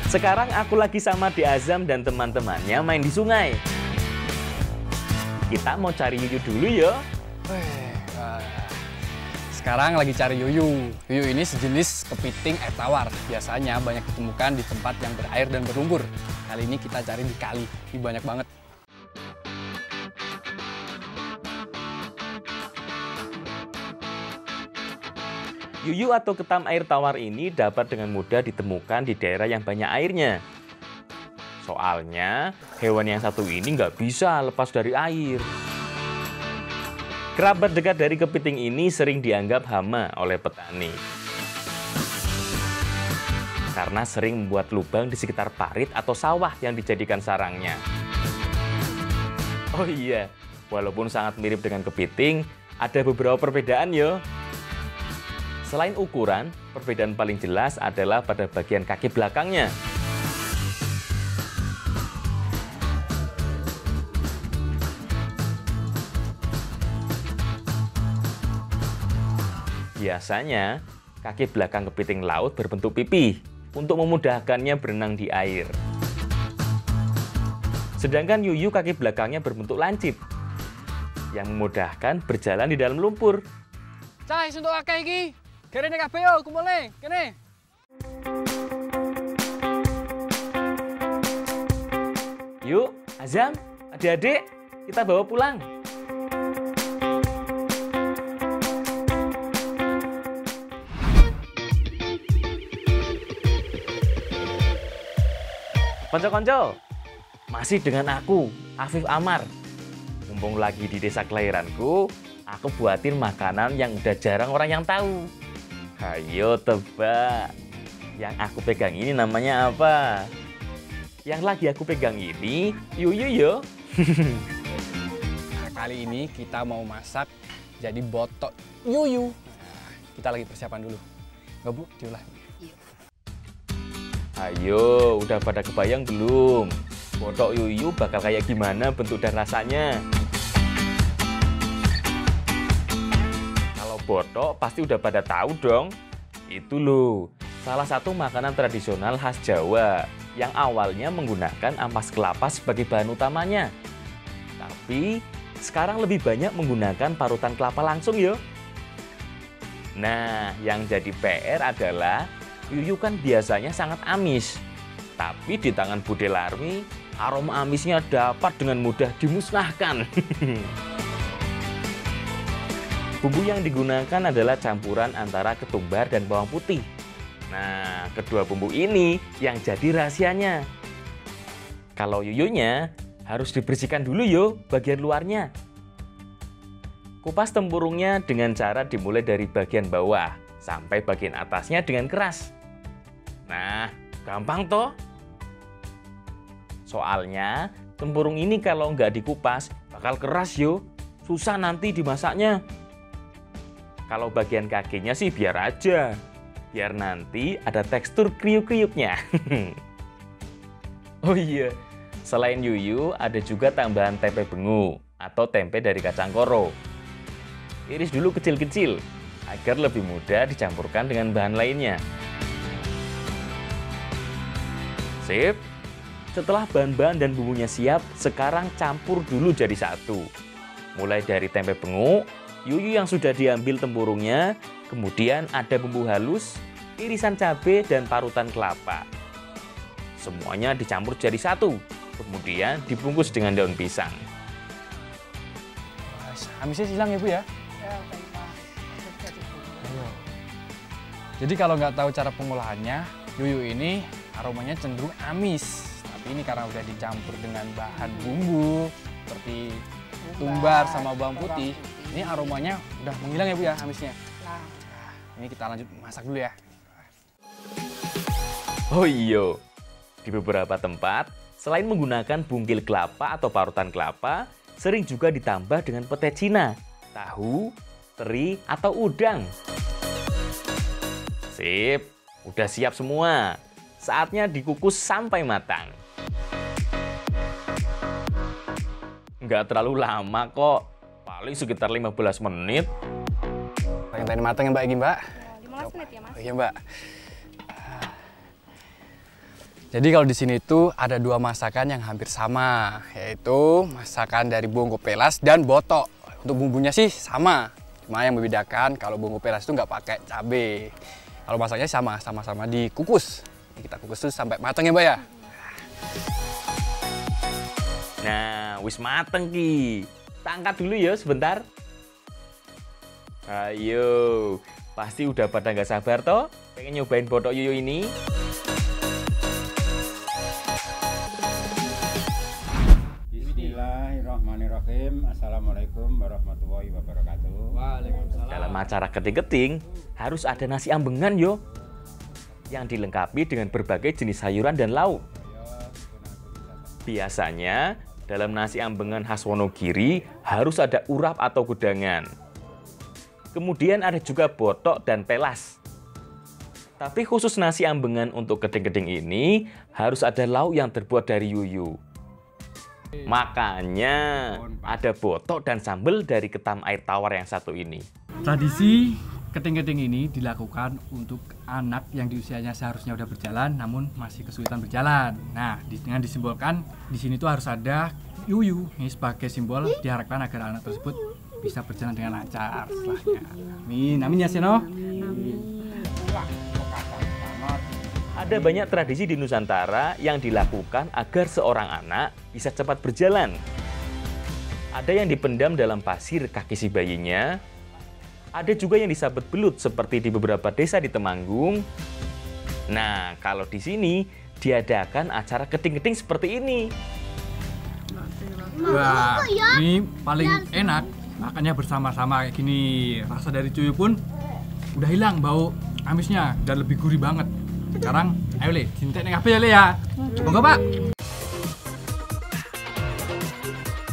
Sekarang aku lagi sama De Azam dan teman-temannya main di sungai. Kita mau cari Yuyu dulu ya. Sekarang lagi cari yuyu. Yuyu ini sejenis kepiting air tawar. Biasanya banyak ditemukan di tempat yang berair dan berlumpur. Kali ini kita cari di kali. Ini banyak banget. Yuyu atau ketam air tawar ini dapat dengan mudah ditemukan di daerah yang banyak airnya. Soalnya, hewan yang satu ini nggak bisa lepas dari air. Kerabat dekat dari kepiting ini sering dianggap hama oleh petani. Karena sering membuat lubang di sekitar parit atau sawah yang dijadikan sarangnya. Oh iya, walaupun sangat mirip dengan kepiting, ada beberapa perbedaan yo. Selain ukuran, perbedaan paling jelas adalah pada bagian kaki belakangnya. Biasanya, kaki belakang kepiting laut berbentuk pipih untuk memudahkannya berenang di air. Sedangkan yuyu kaki belakangnya berbentuk lancip yang memudahkan berjalan di dalam lumpur. Cai, untuk akeh iki. Kene kabeh yo, kumpulne. Kene. Yuk, Azam, adik-adik, kita bawa pulang. Konco-konco, masih dengan aku, Afif Amar. Mumpung lagi di desa kelahiranku, aku buatin makanan yang udah jarang orang yang tahu. Ayo tebak, yang aku pegang ini namanya apa? Yang lagi aku pegang ini, yuyu yo. Nah, kali ini kita mau masak jadi botok yuyu. Nah, kita lagi persiapan dulu. Nggak Bu, diolah. Ayo, udah pada kebayang belum? Botok yuyu bakal kayak gimana bentuk dan rasanya? Kalau botok pasti udah pada tahu dong. Itu loh, salah satu makanan tradisional khas Jawa yang awalnya menggunakan ampas kelapa sebagai bahan utamanya. Tapi sekarang lebih banyak menggunakan parutan kelapa langsung yo. Nah, yang jadi PR adalah yuyu kan biasanya sangat amis. Tapi di tangan Bude Larmi, aroma amisnya dapat dengan mudah dimusnahkan. Bumbu yang digunakan adalah campuran antara ketumbar dan bawang putih. Nah, kedua bumbu ini yang jadi rahasianya. Kalau yuyunya harus dibersihkan dulu yo bagian luarnya. Kupas tempurungnya dengan cara dimulai dari bagian bawah sampai bagian atasnya dengan keras. Nah, gampang toh? Soalnya tempurung ini kalau nggak dikupas bakal keras yo, susah nanti dimasaknya. Kalau bagian kakinya sih biar aja, biar nanti ada tekstur kriuk-kriuknya. Oh iya, selain yuyu ada juga tambahan tempe bengu atau tempe dari kacang koro. Iris dulu kecil-kecil agar lebih mudah dicampurkan dengan bahan lainnya. Sip. Setelah bahan-bahan dan bumbunya siap, sekarang campur dulu jadi satu. Mulai dari tempe bengu, yuyu yang sudah diambil tempurungnya, kemudian ada bumbu halus, irisan cabai, dan parutan kelapa. Semuanya dicampur jadi satu, kemudian dibungkus dengan daun pisang. Amisnya hilang ya Bu ya? Jadi kalau nggak tahu cara pengolahannya, yuyu ini aromanya cenderung amis. Tapi ini karena udah dicampur dengan bahan bumbu seperti tumbar sama bawang putih, ini aromanya udah menghilang ya Bu ya amisnya. Nah, ini kita lanjut masak dulu ya. Oh iya, di beberapa tempat selain menggunakan bungkil kelapa atau parutan kelapa, sering juga ditambah dengan pete Cina, tahu, teri, atau udang. Sip, udah siap semua. Saatnya dikukus sampai matang. Nggak terlalu lama kok, paling sekitar 15 menit. Yang tadi matang ya Mbak Egy, Mbak? 15 menit ya Mas? Iya Mbak. Jadi kalau di sini tuh ada 2 masakan yang hampir sama, yaitu masakan dari Bongo Pelas dan Botok. Untuk bumbunya sih sama, cuma yang membedakan kalau Bongo Pelas itu nggak pakai cabai. Kalau masaknya sama-sama dikukus. Kita kukus tuh sampai matang ya, Mbak ya. Nah, wis mateng ki. Tak angkat dulu ya sebentar. Ayo, pasti udah pada nggak sabar toh? Pengen nyobain botok yuyu ini? Bismillahirrahmanirrahim. Assalamualaikum warahmatullahi wabarakatuh. Waalaikumsalam. Dalam acara keting-keting, harus ada nasi ambengan yo. Yang dilengkapi dengan berbagai jenis sayuran dan lauk. Biasanya, dalam nasi ambengan khas Wonogiri harus ada urap atau gudangan. Kemudian ada juga botok dan pelas. Tapi khusus nasi ambengan untuk keting-keting ini harus ada lauk yang terbuat dari yuyu. Makanya ada botok dan sambal dari ketam air tawar yang satu ini. Tradisi keting-keting ini dilakukan untuk anak yang di usianya seharusnya udah berjalan namun masih kesulitan berjalan. Nah, dengan disimbolkan di sini tuh harus ada yuyu. Ini sebagai simbol diharapkan agar anak tersebut bisa berjalan dengan lancar setelahnya. Amin. Amin ya Seno. Ada banyak tradisi di Nusantara yang dilakukan agar seorang anak bisa cepat berjalan. Ada yang dipendam dalam pasir kaki si bayinya. Ada juga yang disabet belut seperti di beberapa desa di Temanggung. Nah, kalau di sini diadakan acara keting-keting seperti ini. Wah, ini paling enak. Makannya bersama-sama kayak gini. Rasa dari cuy pun udah hilang bau amisnya dan lebih gurih banget. Sekarang, ayo Le, cinta nih apa ya Le ya? Monggo Pak.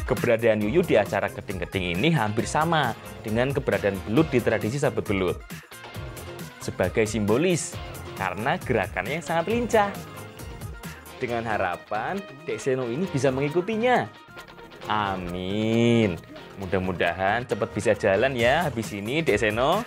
Keberadaan yuyu di acara keting-keting ini hampir sama dengan keberadaan belut di tradisi sabet belut. Sebagai simbolis, karena gerakannya sangat lincah. Dengan harapan, Dek Seno ini bisa mengikutinya. Amin. Mudah-mudahan cepat bisa jalan ya habis ini, Dek Seno.